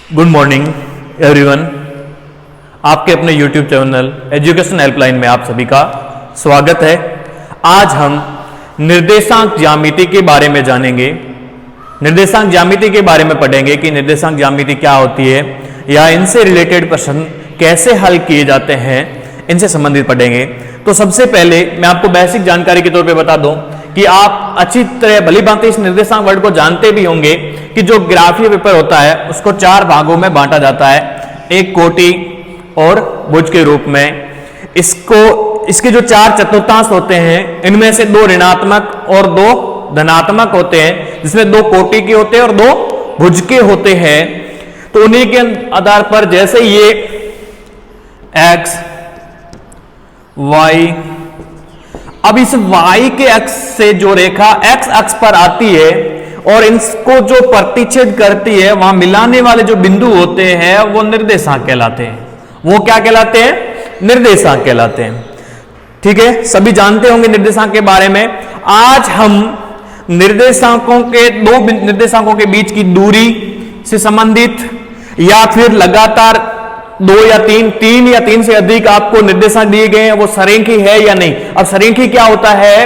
Good morning everyone. आपके अपने YouTube channel education helpline में आप सभी का स्वागत है। आज हम निर्देशांक ज्यामिति के बारे में जानेंगे। निर्देशांक ज्यामिति के बारे में पढ़ेंगे कि निर्देशांक ज्यामिति क्या होती है या इनसे रिलेटेड प्रश्न कैसे हल किए जाते हैं, इनसे संबंधित पढ़ेंगे। तो सबसे पहले मैं आपको बेसिक जानकारी के तौर पे बता दूं कि आप अच्छी तरह भली भांति इस निर्देशांक वर्ड को जानते भी होंगे कि जो ग्राफीय पेपर होता है उसको 4 भागों में बांटा जाता है, एक कोटि और भुज के रूप में। इसके जो 4 चतुर्थांश होते हैं, इनमें से 2 ऋणात्मक और 2 धनात्मक होते हैं, जिसमें 2 कोटि के होते हैं और 2 भुज के होते हैं। तो उन्हीं के आधार पर जैसे ये x y, अब इस y के अक्ष से जो रेखा x अक्ष पर आती है और इनको जो प्रतिच्छेद करती है, वहां मिलाने वाले जो बिंदु होते हैं वो निर्देशांक कहलाते हैं। वो क्या कहलाते हैं? निर्देशांक कहलाते हैं। ठीक है, सभी जानते होंगे निर्देशांक के बारे में। आज हम निर्देशांकों के बीच की दूरी से संबंधित या फिर लगातार 2 या 3 या 3 से अधिक आपको निर्देशांक दिए गए हैं, वो सरेखी है या नहीं। अब सरेखी क्या होता है?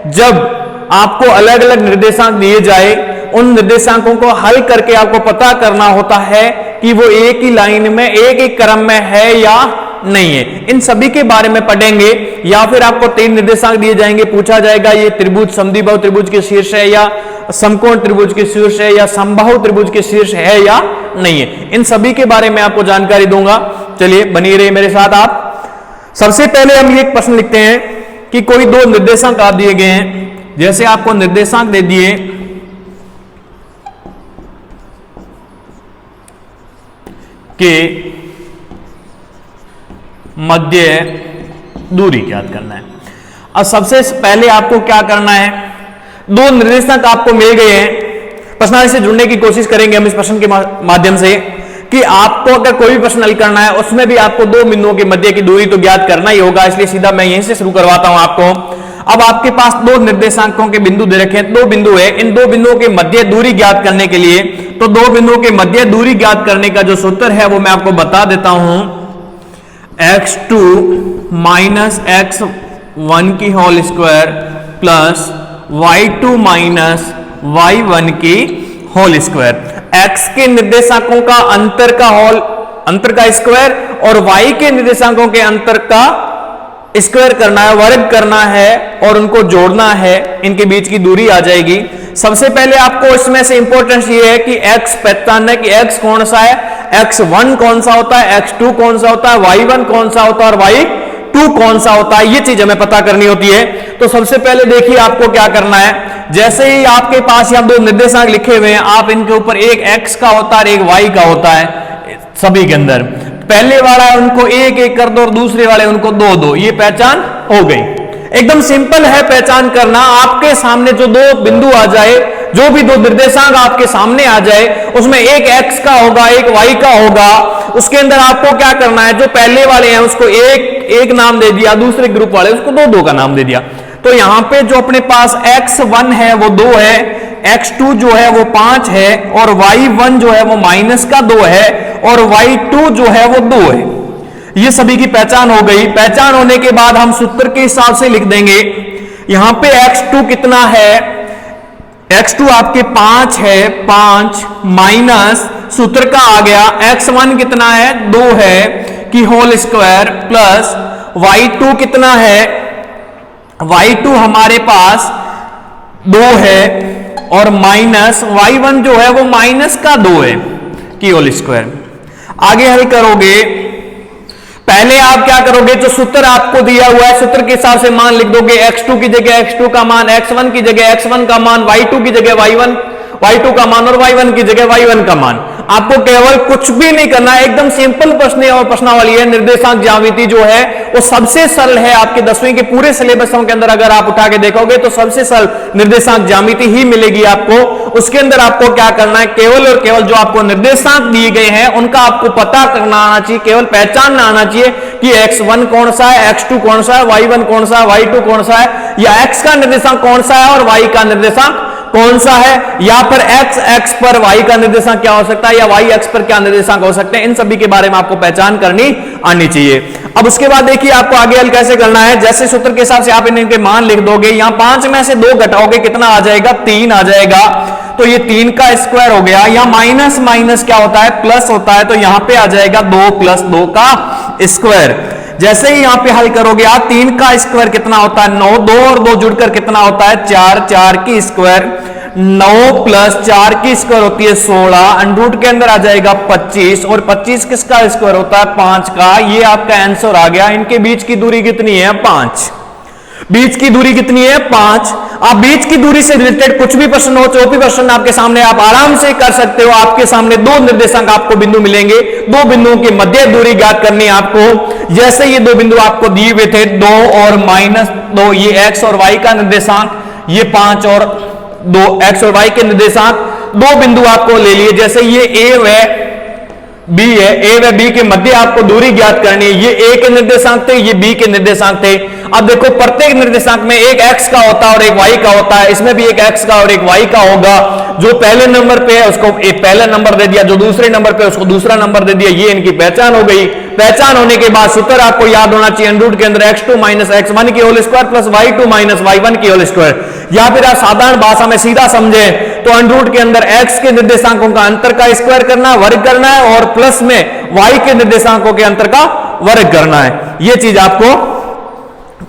जब आपको अलग अलग निर्देशांक दिए जाए, उन निर्देशांकों को हल करके आपको पता करना होता है कि वो एक ही लाइन में एक ही क्रम में है या नहीं है। इन सभी के बारे में पढ़ेंगे। या फिर आपको 3 निर्देशांक दिए जाएंगे, पूछा जाएगा ये त्रिभुज समद्विबाहु त्रिभुज के शीर्ष है या समकोण त्रिभुज के शीर्ष है या समबाहु त्रिभुज के शीर्ष है या नहीं है। इन सभी के बारे में आपको जानकारी दूंगा। चलिए बनी रहिए मेरे साथ आप। सबसे पहले हम ये एक प्रश्न लिखते हैं कि कोई 2 निर्देशांक आप दिए गए हैं। जैसे आपको निर्देशांक दे दिए कि मध्य दूरी ज्ञात करना है। अब सबसे पहले आपको क्या करना है? 2 निर्देशांक आपको मिल गए हैं। प्रश्नावली से जुड़ने की कोशिश करेंगे हम इस प्रश्न के माध्यम से कि आपको अगर कोई भी प्रश्न हल करना है उसमें भी आपको 2 बिंदुओं के मध्य की दूरी तो ज्ञात करना ही होगा। इसलिए सीधा मैं यहीं से शुरू करवाता हूं आपको। अब आपके पास 2 निर्देशांकों के बिंदु दे रखे हैं, 2 बिंदु है। इन 2 बिंदुओं के मध्य दूरी ज्ञात करने के लिए, तो 2 बिंदुओं के मध्य दूरी ज्ञात करने का जो सूत्र है वो मैं आपको बता देता हूं। x2 माइनस x1 की whole square plus y2 minus y1 की होल स्क्वायर। x के निर्देशांकों का अंतर का स्क्वायर और y के निर्देशांकों के अंतर का स्क्वायर करना है, वर्ग करना है और उनको जोड़ना है। इनके बीच की दूरी आ जाएगी। सबसे पहले आपको इसमें से इंपॉर्टेंस ये है कि x पहचानना है कि x कौन सा है, x1 कौन सा होता है, x2 कौन सा होता है, y1 कौन सा होता है और y2 कौन सा होता है। ये चीज हमें पता करनी होती है। तो सबसे पहले देखिए आपको क्या करना है। जैसे ही आपके पास यहां 2 निर्देशांक लिखे हुए हैं, आप इनके ऊपर एक x का होता है और एक y का होता है। सभी के अंदर पहले वाला है उनको 1 1 कर दो और दूसरे वाले उनको 2 2। ये पहचान हो गई। एकदम सिंपल है पहचान करना। आपके सामने जो 2 बिंदु आ जाए, जो भी 2 निर्देशांक आपके सामने आ जाए, उसमें एक x का होगा एक y का होगा। उसके अंदर आपको क्या करना है, जो पहले वाले हैं उसको 1 नाम दे दिया, दूसरे ग्रुप वाले उसको 2 2 का नाम दे दिया। तो यहां पे जो अपने पास x1 है वो 2 है, x2 जो है वो 5 है और y1 जो है वो माइनस का 2 है और y2 जो है वो 2 है। ये सभी की पहचान हो गई। पहचान होने के बाद हम सूत्र के हिसाब से लिख देंगे। यहां पे x2 कितना है? x2 आपके 5 है, 5 माइनस सूत्र का आ गया x1 कितना है? 2 है की होल स्क्वायर प्लस y2 कितना है? y2 हमारे पास 2 है और माइनस y1 जो है वो माइनस का 2 है की होल स्क्वायर। आगे हल करोगे, पहले आप क्या करोगे, जो सूत्र आपको दिया हुआ है सूत्र के हिसाब से मान लिख दोगे। x2 की जगह x2 का मान, x1 की जगह x1 का मान, y2 की जगह y2 का मान और y1 की जगह y1 का मान। आपको केवल कुछ भी नहीं करना है, एकदम सिंपल प्रश्न और प्रश्नावली है। निर्देशांक ज्यामिति जो है वो सबसे सरल है। आपके 10वीं के पूरे सिलेबसों के अंदर अगर आप उठा के देखोगे तो सबसे सरल निर्देशांक ज्यामिति ही मिलेगी आपको। उसके अंदर आपको क्या करना है, केवल और केवल जो आपको निर्देशांक दिए गए हैं उनका आपको पता करना आना चाहिए, केवल पहचानना आना चाहिए कि x1 कौन सा है, x2 कौन सा है, y1 कौन सा है, y2 कौन सा है, या x का निर्देशांक कौन सा है और y का निर्देशांक कौन सा है, या फिर एक्स एक्स पर वाई का निर्देशांक क्या हो सकता है, या वाई एक्स पर क्या निर्देशांक हो सकते हैं, इन सभी के बारे में आपको पहचान करनी आनी चाहिए। अब उसके बाद देखिए आपको आगे हल कैसे करना है। जैसे सूत्र के हिसाब से आप इनके मान लिख दोगे, यहां 5 में से 2 घटाओगे, कितना आ जाएगा, 3 आ जाएगा। तो ये 3 का स्क्वायर हो गया। यहां माइनस माइनस क्या होता है, प्लस होता है, तो यहां पे आ जाएगा 2 + 2 का स्क्वायर। जैसे ही यहां पे हल करोगे आप, 3 का स्क्वायर कितना होता है, 9, 2 और 2 जुड़कर कितना होता है, 4, 4 की स्क्वायर, 9 + 4 की स्क्वायर होती है 16, अंडरूट के अंदर आ जाएगा 25, और 25 किसका स्क्वायर होता है, 5 का। ये आपका आंसर आ गया। इनके बीच की दूरी कितनी है, 5। बीच की दूरी कितनी है, 5। आप बीच की दूरी से रिलेटेड कुछ भी प्रश्न हो, जो भी प्रश्न आपके सामने, आप आराम से कर सकते हो। आपके सामने 2 निर्देशांक आपको बिंदु मिलेंगे, 2 बिंदुओं की मध्य दूरी ज्ञात करनी है आपको। जैसे ये 2 बिंदु आपको दिए हुए थे, 2 और -2, ये x और y का निर्देशांक, ये 5 और 2 x और y के निर्देशांक, 2 बिंदु आपको ले लिए। जैसे ये a व b है, a व b के मध्य आपको दूरी ज्ञात करनी है। ये a के निर्देशांक थे, ये b के निर्देशांक थे। अब देखो प्रत्येक निर्देशांक में एक x का होता है और एक y का होता है, इसमें भी एक x का और एक y का होगा। जो पहले नंबर पे है उसको एक पहला नंबर दे दिया, जो दूसरे नंबर पे उसको दूसरा नंबर दे दिया। ये इनकी पहचान हो गई। पहचान होने के बाद सूत्र आपको याद होना चाहिए, अंडर रूट के अंदर x2 - x1 की whole square plus y2 - y1 की होल स्क्वायर। या फिर आप साधारण भाषा में सीधा समझे तो अंडर रूट के अंदर x के निर्देशांकों का अंतर का स्क्वायर करना, वर्ग करना है, और प्लस में y के निर्देशांकों के अंतर का वर्ग करना है। यह चीज आपको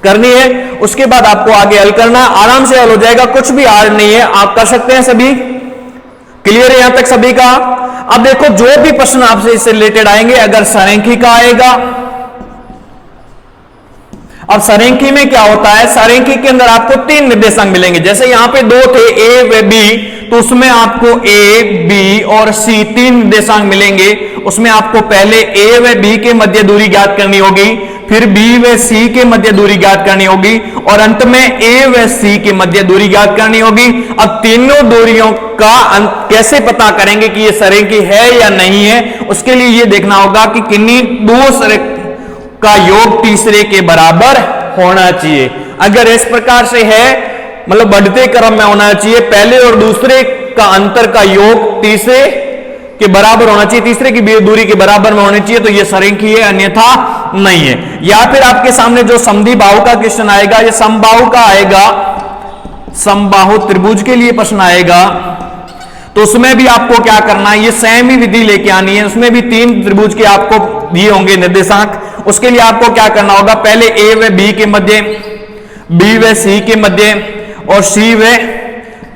करनी है। उसके बाद आपको आगे हल करना, आराम से हल हो जाएगा, कुछ भी हार्ड नहीं है, आप कर सकते हैं। सभी क्लियर है यहां तक सभी का। अब देखो जो भी प्रश्न आपसे इससे रिलेटेड आएंगे, अगर सरेंखी का आएगा, अब सरेंखी में क्या होता है, सरेंखी के अंदर आपको 3 निर्देशांक मिलेंगे। जैसे यहां पे 2 थे, a व b, तो उसमें आपको a, b और c 3 निर्देशांक मिलेंगे। उसमें आपको पहले a व b के मध्य दूरी ज्ञात करनी होगी, फिर b व c के मध्य दूरी ज्ञात करनी होगी, और अंत में a व c के मध्य दूरी ज्ञात करनी होगी। अब तीनों दूरियों का कैसे पता करेंगे कि ये सरेंखी है या नहीं है, उसके लिए ये देखना होगा कि किन्हीं 2 का योग तीसरे के बराबर होना चाहिए। अगर इस प्रकार से है, मतलब बढ़ते क्रम में होना चाहिए, पहले और दूसरे का अंतर का योग तीसरे के बराबर होना चाहिए, तीसरे की दूरी के बराबर में होनी चाहिए, तो यह सरेंखी है, अन्यथा नहीं है। या फिर आपके सामने जो समद्वि बाहु का क्वेश्चन आएगा, यह समबाहु का आएगा, समबाहु त्रिभुज के लिए प्रश्न आएगा, तो उसमें भी आपको क्या करना है, ये सेम ही विधि लेके आनी है। उसमें भी 3 त्रिभुज के आपको दिए होंगे निर्देशांक। उसके लिए आपको क्या करना होगा, पहले a व b के मध्य, b व c के मध्य, और c व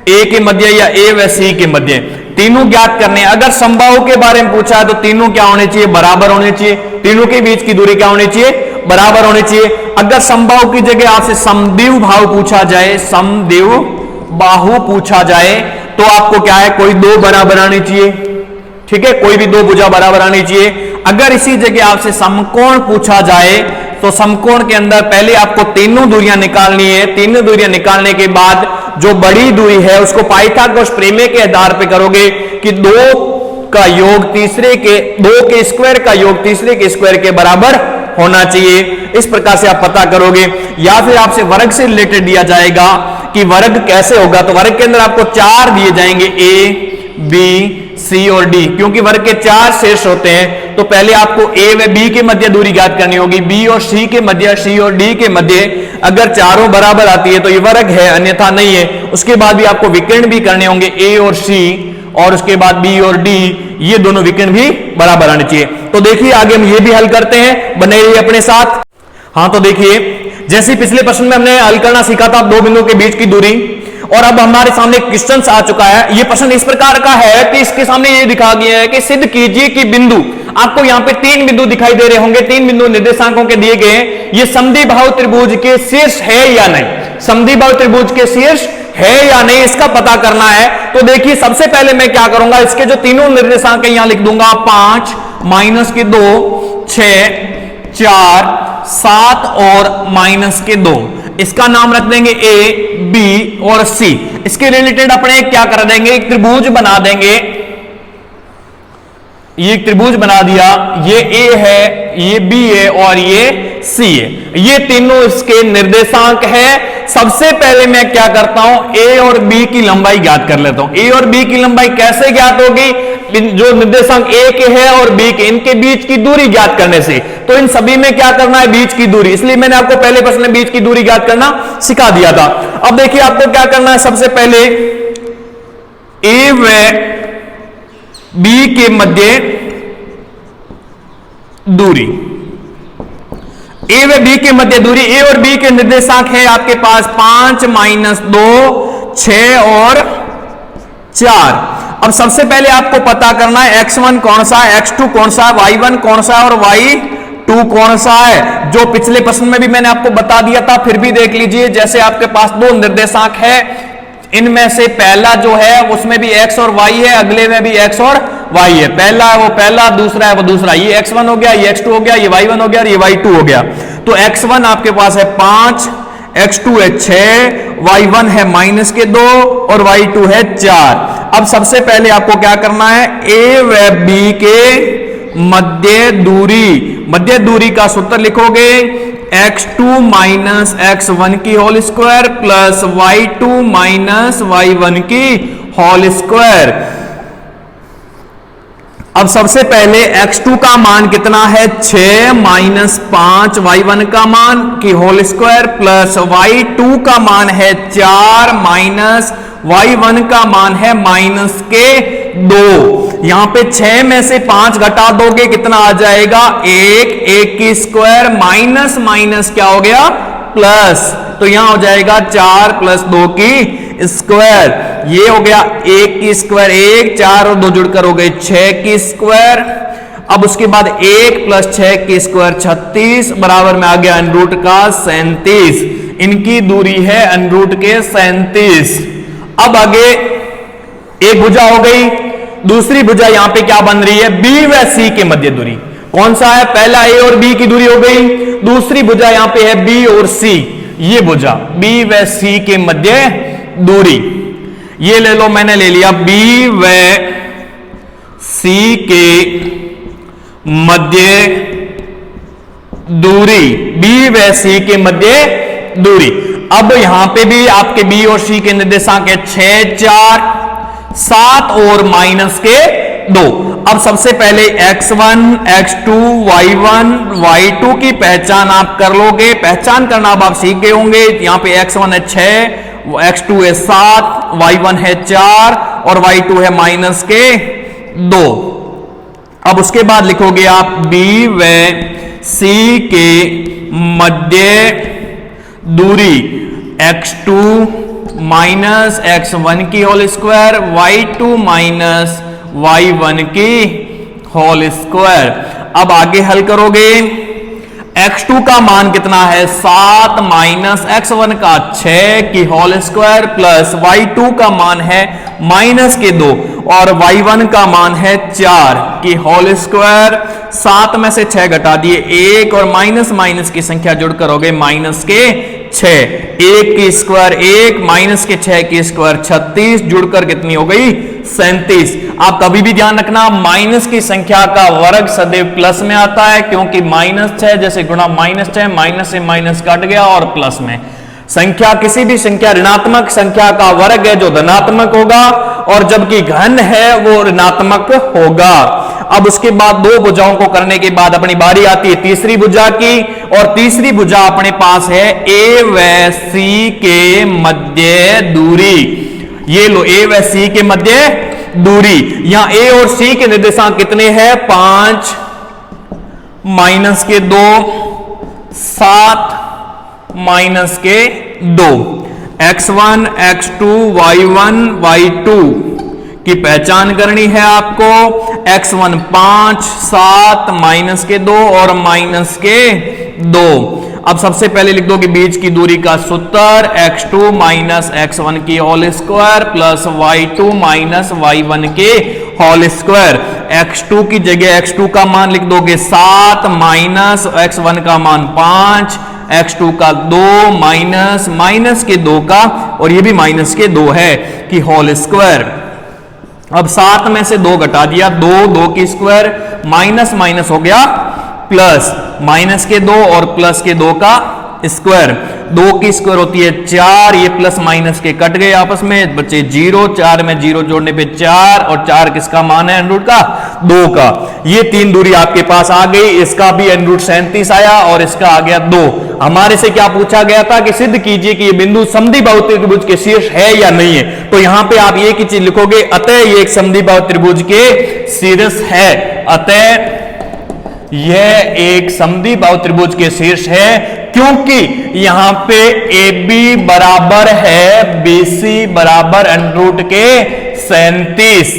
a के मध्य, या a व c के मध्य, तीनों ज्ञात करने। अगर समबाहु के बारे में पूछा है तो तीनों क्या होने चाहिए, बराबर होने चाहिए। तीनों के बीच की दूरी क्या होनी चाहिए, बराबर होनी चाहिए। अगर समबाहु की जगह आपसे समद्विबाहु बाहु पूछा जाए, समद्विबाहु बाहु पूछा जाए, तो आपको क्या है, कोई 2 बराबर आनी चाहिए, ठीक है, कोई भी 2 भुजा बराबर आनी चाहिए। अगर इसी जगह आपसे समकोण पूछा जाए, तो समकोण के अंदर पहले आपको तीनों दूरियां निकालनी है। तीनों दूरियां निकालने के बाद जो बड़ी दूरी है उसको पाइथागोरस प्रमेय के आधार पे करोगे कि 2 का योग तीसरे के, 2 के स्क्वायर का योग तीसरे के स्क्वायर के बराबर होना चाहिए। इस प्रकार से आप पता करोगे। या फिर आपसे वर्ग से रिलेटेड दिया जाएगा कि वर्ग कैसे होगा, तो वर्ग के अंदर आपको 4 दिए जाएंगे, a, b, c और d। क्योंकि वर्ग के 4 शेष होते हैं, तो पहले आपको a व b के मध्य दूरी ज्ञात करनी होगी, b और c के मध्य, c और d के मध्य। अगर चारों बराबर आती है तो ये वर्ग है, अन्यथा नहीं है। उसके बाद भी आपको विकर्ण भी करने होंगे, a और c, और उसके बाद b और d, ये दोनों विकर्ण भी बराबर आने चाहिए। तो देखिए आगे हम ये भी हल करते हैं, बने रहिए अपने साथ। हाँ, तो देखिए जैसे पिछले प्रश्न में हमने हल करना सीखा था 2 बिंदुओं के बीच की दूरी, और अब हमारे सामने क्वेश्चन आ चुका है। ये प्रश्न इस प्रकार का है कि इसके सामने ये दिखा गया है कि सिद्ध कीजिए कि बिंदु, आपको यहां पे 3 बिंदु दिखाई दे रहे होंगे, 3 बिंदु निर्देशांकों के दिए गए, ये समद्विबाहु त्रिभुज के शीर्ष है या नहीं, समद्विबाहु त्रिभुज के शीर्ष है या नहीं, इसका पता करना है। तो देखिए सबसे पहले मैं क्या करूंगा, इसके जो तीनों निर्देशांक यहां लिख दूंगा, 5 - 2 6 4 7 और -2, इसका नाम रख देंगे a, b और c। इसके रिलेटेड अपने क्या कर देंगे, एक त्रिभुज बना देंगे। ये एक त्रिभुज बना दिया, ये a है, ये b है और ये c है। ये तीनों इसके निर्देशांक है। सबसे पहले मैं क्या करता हूं, ए और बी की लंबाई ज्ञात कर लेता हूं। ए और बी की लंबाई कैसे ज्ञात होगी, जो निर्देशांक ए के है और बी के, इनके बीच की दूरी ज्ञात करने से। तो इन सभी में क्या करना है, बीच की दूरी, इसलिए मैंने आपको पहले प्रश्न में बीच की दूरी ज्ञात करना सिखा दिया था। अब देखिए आपको क्या करना है, सबसे पहले ए व बी के मध्य दूरी, ए व बी के मध्य दूरी, ए और बी के निर्देशांक है आपके पास 5 - 2 6 और 4। अब सबसे पहले आपको पता करना है x1 कौन सा है, x2 कौन सा है, y1 कौन सा है और y2 कौन सा है। जो पिछले प्रश्न में भी मैंने आपको बता दिया था, फिर भी देख लीजिए। जैसे आपके पास दो निर्देशांक है, इनमें से पहला जो है उसमें भी x और y है, अगले में भी x और y है। पहला है वो पहला, दूसरा है वो दूसरा। ये x1 हो गया, ये x2 हो गया, ये y1 हो गया, ये y2 हो गया। तो x1 आपके पास है 5, x2 है 6, y1 है -2 और y2 है 4। अब सबसे पहले आपको क्या करना है, a व b के मध्य दूरी का सूत्र लिखोगे, x2 - x1 की whole square plus y2 - y1 की होल स्क्वायर। अब सबसे पहले x2 का मान कितना है, 6 - 5 y1 का मान की होल स्क्वायर प्लस y2 का मान है 4 माइनस y1 का मान है -2। यहां पे 6 में से 5 घटा दोगे कितना आ जाएगा, 1 की स्क्वायर माइनस माइनस क्या हो गया, प्लस। तो यहां हो जाएगा 4 + 2 की स्क्वायर। ये हो गया 1 की स्क्वायर 1, 4 और 2 जुड़कर हो गए 6 की स्क्वायर। अब उसके बाद 1 + 6 की स्क्वायर 36 बराबर में आ गया √ का 37। इनकी दूरी है √ के 37। अब आगे एक भुजा हो गई, दूसरी भुजा यहां पे क्या बन रही है, बी व सी के मध्य दूरी। कौन सा है, पहला ए और बी की दूरी हो गई, दूसरी भुजा यहां पे है बी और सी। ये भुजा बी व सी के मध्य दूरी, ये ले लो, मैंने ले लिया बी व सी के मध्य दूरी, बी व सी के मध्य दूरी। अब यहां पे भी आपके बी और सी के निर्देशांक है 6, 4, 7 और -2। अब सबसे पहले x1, x2, y1, y2 की पहचान आप कर लोगे। पहचान करना अब आप सीख गए होंगे। यहां पे x1 है 6, x2 है 7, y1 है 4 और y2 है -2। अब उसके बाद लिखोगे आप b व c के मध्य दूरी, x2 - x1 की होल स्क्वायर, y2 - y1 की होल स्क्वायर। अब आगे हल करोगे, x2 का मान कितना है, 7 - x1 का 6 की होल स्क्वायर प्लस y2 का मान है -2 और y1 का मान है 4 की होल स्क्वायर। 7 में से 6 घटा दिए 1 और माइनस माइनस की संख्या जुड़कर हो गए -6। 1 की स्क्वायर 1, -6 की स्क्वायर 36, जुड़कर कितनी हो गई, 37। आप कभी भी ध्यान रखना, माइनस की संख्या का वर्ग सदैव प्लस में आता है, क्योंकि -6 जैसे गुणा -6, माइनस से माइनस कट गया और प्लस में। संख्या किसी भी संख्या ऋणात्मक संख्या का वर्ग है जो धनात्मक होगा, और जबकि घन है वो ऋणात्मक होगा। अब उसके बाद दो भुजाओं को करने के बाद अपनी बारी आती है तीसरी भुजा की, और तीसरी भुजा अपने पास है ए व सी के मध्य दूरी। ये लो, ए व सी के मध्य दूरी। यहां ए और सी के निर्देशांक कितने हैं, 5 -2, 7 -2। x1, x2, y1, y2 की पहचान करनी है आपको। x1 5, 7 -2 और -2। अब सबसे पहले लिख दो कि बीच की दूरी का सूत्र, x2 - x1 की whole square plus y2 - y1 के होल स्क्वायर। x2 की जगह x2 का मान लिख दोगे 7 माइनस x1 का मान 5, x2 का 2 माइनस के 2 का, और ये भी -2 है कि होल स्क्वायर। अब 7 में से 2 घटा दिया, 2 की स्क्वायर, माइनस हो गया प्लस, -2 और +2 का स्क्वायर। 2 की स्क्वायर होती है 4, ये प्लस माइनस के कट गए आपस में, बचे 0, 4 में 0 जोड़ने पे 4, और 4 किसका मान है अंडर रूट का 2 का। ये 3 दूरी आपके पास आ गई, इसका भी अंडर रूट 37 आया और इसका आ गया 2। हमारे से क्या पूछा गया था कि सिद्ध कीजिए कि ये बिंदु समद्विबाहु त्रिभुज के शीर्ष है या नहीं है। तो यहां पे आप एक ही चीज लिखोगे, अतः ये एक समद्विबाहु त्रिभुज के शीर्ष है, अतः यह एक समद्विबाहु त्रिभुज के शीर्ष है, क्योंकि यहां पे AB बराबर है BC बराबर अंडर रूट के 37।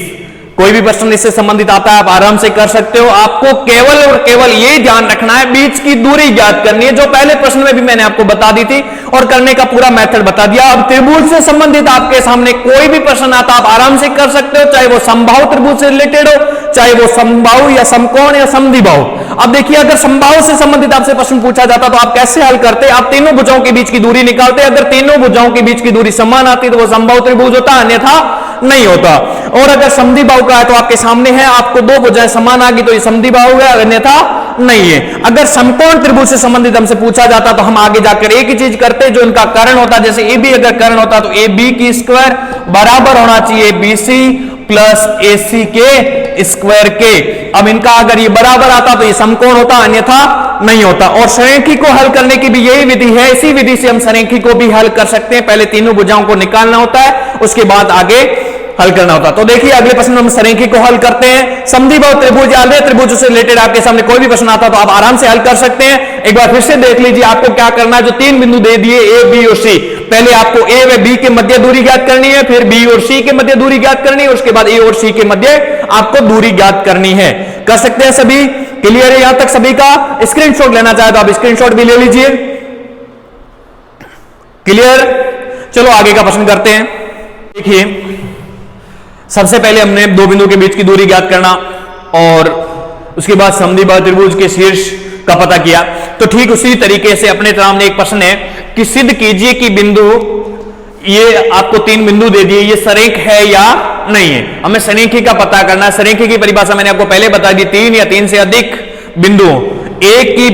कोई भी प्रश्न इससे संबंधित आता है आप आराम से कर सकते हो। आपको केवल और केवल ये ध्यान रखना है, बीच की दूरी ज्ञात करनी है, जो पहले प्रश्न में भी मैंने आपको बता दी थी और करने का पूरा मेथड बता दिया। अब त्रिभुज से संबंधित आपके सामने कोई भी प्रश्न आता आप आराम से कर सकते हो, चाहे वो समबाहु त्रिभुज से रिलेटेड हो, चाहे वो समबाहु या समकोण या समद्विबाहु। अब देखिए, अगर समबाहु से संबंधित आपसे प्रश्न पूछा जाता तो आप कैसे हल करते? आप तीनों भुजाओं के बीच की दूरी निकालते। अगर तीनों भुजाओं के बीच की दूरी समान आती तो वो समबाहु त्रिभुज होता, अन्यथा नहीं होता। और अगर समद्विबाहु का है तो आपके सामने है, आपको दो भुजाएं समान आ गई तो ये समद्विबाहु है, अन्यथा नहीं है। अगर समकोण त्रिभुज से संबंधित हमसे पूछा जाता तो हम आगे जाकर एक ही चीज करते जो इनका कर्ण होता। जैसे ए बी अगर कर्ण होता तो ए बी की स्क्वायर बराबर होना चाहिए BC प्लस AC के स्क्वायर के। अब इनका अगर ये बराबर आता तो ये समकोण होता, अन्यथा नहीं होता। और सरेखी को हल करने की भी यही विधि है, इसी विधि से हम सरेखी को भी हल कर सकते हैं। पहले तीनों भुजाओं को निकालना होता है, उसके बाद आगे हल करना होता है। तो देखिए अगले प्रश्न में हम सरेखी को हल करते हैं। समद्विबाहु त्रिभुज या अन्य त्रिभुज से रिलेटेड आपके सामने कोई भी प्रश्न आता तो आप आराम से हल कर सकते हैं। एक बार फिर से देख लीजिए आपको क्या करना है। जो तीन बिंदु दे दिए A, B और C, पहले आपको A व B के मध्य दूरी ज्ञात करनी है, फिर B और C के मध्य दूरी ज्ञात करनी है, उसके बाद A और C के मध्य आपको दूरी ज्ञात करनी है। कर सकते हैं सभी? क्लियर है यहां तक सभी का? स्क्रीनशॉट लेना चाहे तो आप स्क्रीनशॉट भी ले लीजिए। क्लियर? चलो आगे का प्रश्न करते हैं। देखिए सबसे पहले हमने दो बिंदु के बीच की दूरी ज्ञात करना और उसके बाद समद्विबाहु त्रिभुज के शीर्ष का पता किया। तो ठीक उसी तरीके से अपने सामने एक प्रश्न है कि सिद्ध कीजिए कि बिंदु, ये आपको तीन बिंदु दे दिए, ये सरेख है या नहीं है। हमें सरेखी का पता करना है। सरेखी की परिभाषा मैंने आपको पहले बता दी, तीन या तीन से अधिक बिंदुओं एक की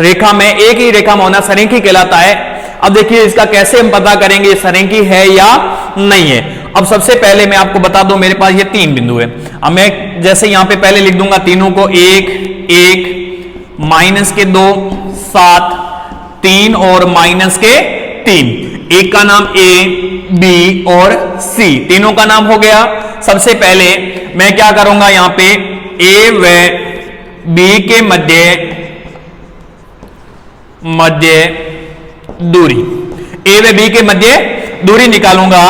रेखा में, एक ही रेखा में होना सरेखी कहलाता है। अब देखिए इसका कैसे हम पता करेंगे सरेखी है या नहीं है। अब सबसे पहले मैं आपको बता दूं, मेरे पास ये तीन बिंदु है। अब मैं जैसे यहां पे पहले लिख दूंगा तीनों को, 1 1 माइनस के 2 7 3 और माइनस के 3। एक का नाम A, B और C, तीनों का नाम हो गया। सबसे पहले मैं क्या करूंगा, यहां पे A व B के मध्य दूरी, A व B के मध्य दूरी निकालूंगा।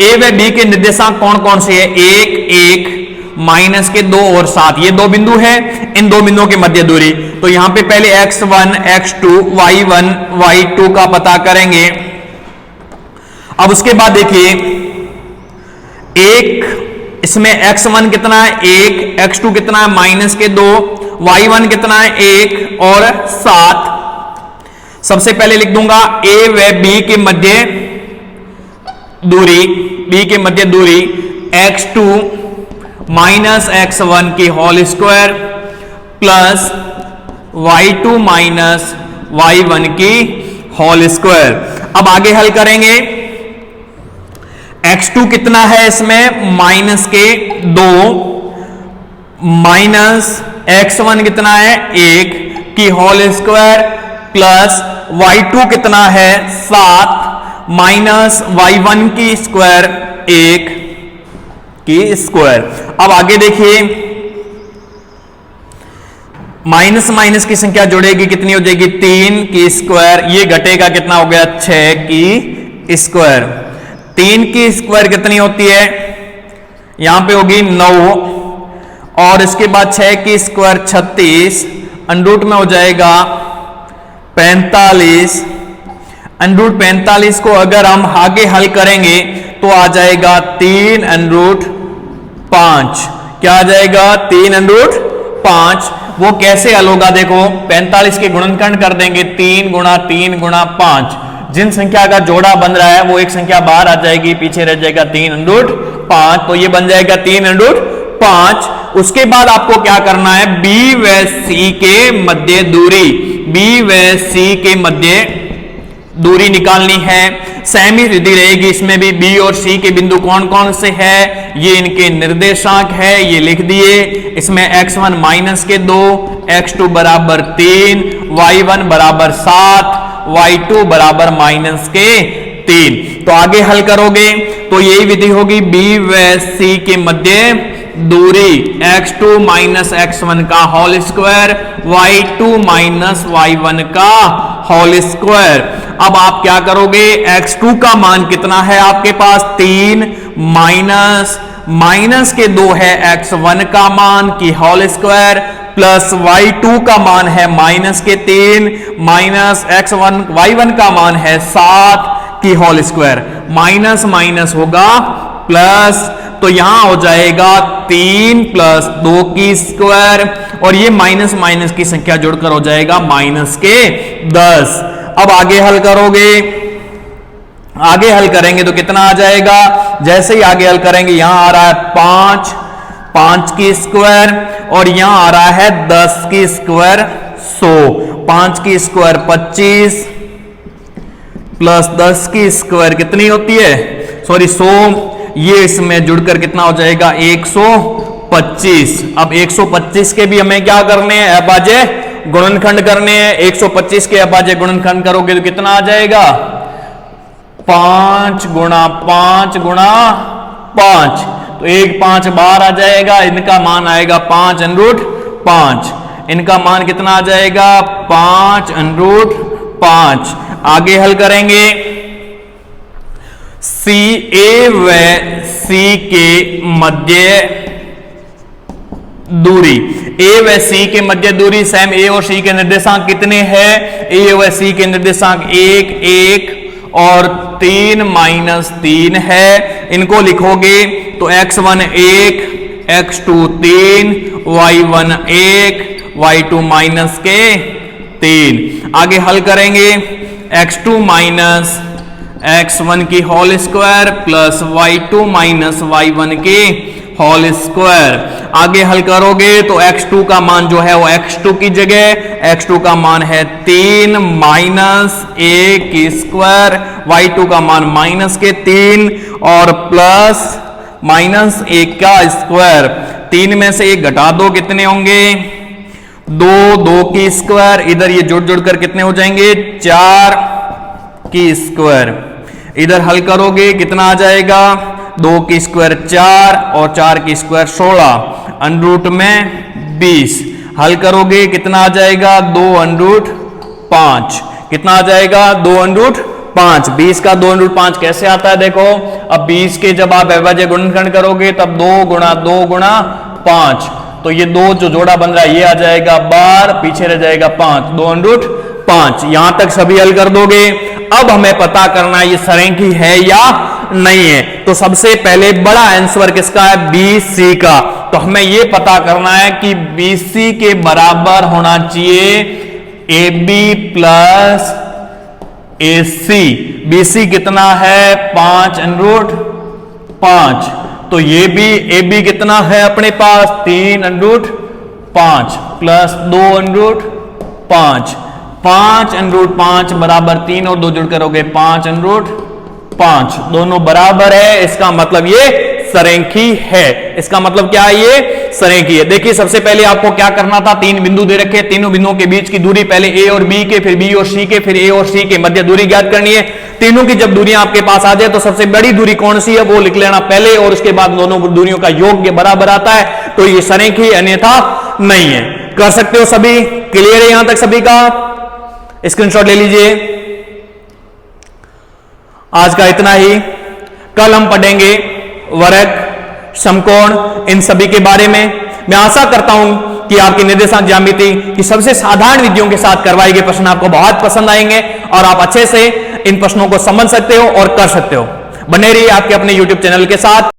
A व B के निर्देशांक कौन कौन से है? 1 1 माइनस के 2 और 7, ये दो बिंदु हैं। इन दो बिंदुओं के मध्य दूरी, तो यहां पे पहले x1 x2 y1 y2 का पता करेंगे। अब उसके बाद देखिए एक इसमें x1 कितना है 1, x2 कितना है माइनस के 2, y1 कितना है 1 और 7। सबसे पहले लिख दूंगा A व B के मध्य दूरी, B के मध्य दूरी x2 माइनस x1 की whole square plus y2 minus y1 की होल स्क्वायर। अब आगे हल करेंगे। x2 कितना है इसमें माइनस के 2 माइनस x1 कितना है 1 की होल स्क्वायर प्लस y2 कितना है 7 माइनस y1 की स्क्वायर 1 की स्क्वायर। अब आगे देखिए माइनस माइनस की संख्या जोड़ेगी कितनी हो जाएगी 3 की स्क्वायर, ये घटेगा कितना हो गया 6 की स्क्वायर। 3 की स्क्वायर कितनी होती है, यहां पे होगी 9 और इसके बाद 6 की स्क्वायर 36, अंडर रूट में हो जाएगा 45। अंडर रूट 45 को अगर हम आगे हल करेंगे तो आ जाएगा 3 अंडर रूट 5। क्या आ जाएगा 3 अंडर रूट 5। वो कैसे हल होगा देखो, 45 के गुणनखंड कर देंगे 3 गुणा 3 गुणा 5। जिन संख्या का जोड़ा बन रहा है वो एक संख्या बाहर आ जाएगी, पीछे रह जाएगा 3 अंडर रूट 5, तो ये बन जाएगा 3 अंडर रूट 5। उसके बाद आपको क्या करना है, B व C के मध्य दूरी, B व C के मध्य दूरी निकालनी है। सेम ही विधि रहेगी इसमें भी। बी और सी के बिंदु कौन कौन से हैं, ये इनके निर्देशांक है, ये लिख दिए। इसमें x1 माइनस के 2, x2 बराबर 3, y1 बराबर 7, y2 बराबर माइनस के 3। तो आगे हल करोगे तो यही विधि होगी, बी व सी के मध्य दूरी x2 माइनस x1 का whole square, y2 minus y1 का होल स्क्वायर। अब आप क्या करोगे, x2 का मान कितना है आपके पास 3 माइनस के 2 है x1 का मान की होल स्क्वायर, प्लस y2 का मान है माइनस के 3 माइनस x1 y1 का मान है 7 की होल स्क्वायर। माइनस माइनस होगा प्लस, तो यहां हो जाएगा 3 प्लस 2 की स्क्वायर, और ये माइनस माइनस की संख्या जुड़कर हो जाएगा माइनस के 10। अब आगे हल करोगे, आगे हल करेंगे तो कितना आ जाएगा, जैसे ही आगे हल करेंगे यहां आ रहा है 5 की स्क्वायर, और यहां आ रहा है 10 की स्क्वायर 100। 5 की स्क्वायर 25 प्लस 10 की स्क्वायर कितनी होती है, सॉरी 100, ये इसमें जुड़कर कितना हो जाएगा 125। अब 125 के भी हमें क्या करने हैं, अभाज्य गुणनखंड करने हैं। 125 के अभाज्य गुणनखंड करोगे तो कितना आ जाएगा 5 गुणा 5 गुणा 5, तो 1 5 बाहर आ जाएगा, इनका मान आएगा 5√5। इनका मान कितना आ जाएगा 5√5। आगे हल करेंगे, सी ए व सी के मध्य दूरी, ए व सी के मध्य दूरी सेम, ए और सी के निर्देशांक कितने हैं, ए व सी के निर्देशांक 1 1 और 3 माइनस 3 है। इनको लिखोगे तो x1 1, x2 3, y1 1, y2 minus के 3। आगे हल करेंगे, x2 माइनस x1 की whole square plus y2 minus y1 की होल स्क्वायर। आगे हल करोगे तो x2 का मान जो है वो x2 की जगह, x2 का मान है 3 माइनस 1 की स्क्वायर, y2 का मान माइनस के 3 और प्लस माइनस 1 का स्क्वायर। 3 में से 1 घटा दो, कितने होंगे 2 की स्क्वायर, इधर ये जुड़ कर कितने हो जाएंगे 4 की स्क्वायर। इधर हल करोगे कितना आ जाएगा 2 की स्क्वायर 4 और 4 की स्क्वायर 16, अंडरूट में 20। हल करोगे कितना आ जाएगा 2√5। कितना आ जाएगा 2√5। 20 का 2√5 कैसे आता है देखो, अब 20 के जब आप अभाज्य गुणनखंड करोगे तब 2 गुणा 2 गुणा 5, तो ये 2 जो जोड़ा बन रहा है ये आ जाएगा 12, पीछे रह जाएगा 5, 2√5। यहां तक सभी हल कर दोगे। अब हमें पता करना है ये सरेखी है या नहीं है, तो सबसे पहले बड़ा आंसर किसका है BC का, तो हमें ये पता करना है कि BC के बराबर होना चाहिए AB प्लस AC। BC कितना है 5√5, तो ये भी AB कितना है अपने पास 3√5 प्लस 2√5, 5√5 बराबर 3 और 2 जुड़कर हो गए 5√5, दोनों बराबर है। इसका मतलब ये सरेखी है। इसका मतलब क्या है, ये सरेखी है। देखिए सबसे पहले आपको क्या करना था, 3 बिंदु दे रखे, तीनों बिंदुओं के बीच की दूरी पहले A और B के, फिर B और C के, फिर A और C के मध्य दूरी ज्ञात करनी है। तीनों की जब दूरियां आपके पास आ जाए तो सबसे बड़ी दूरी कौन सी है वो लिख लेना पहले, और उसके बाद दोनों दूरियों का योग के बराबर आता है, तो ये सरेखी अन्यथा नहीं है। कर सकते हो सभी, क्लियर है यहां तक सभी का, स्क्रीनशॉट ले लीजिए। आज का इतना ही, कल हम पढ़ेंगे वर्ग, समकोण, इन सभी के बारे में। मैं आशा करता हूं कि आपकी निर्देशांक ज्यामिति की सबसे साधारण विधियों के साथ करवाए गए प्रश्न आपको बहुत पसंद आएंगे और आप अच्छे से इन प्रश्नों को समझ सकते हो और कर सकते हो। बने रहिए आपके अपने YouTube चैनल के साथ।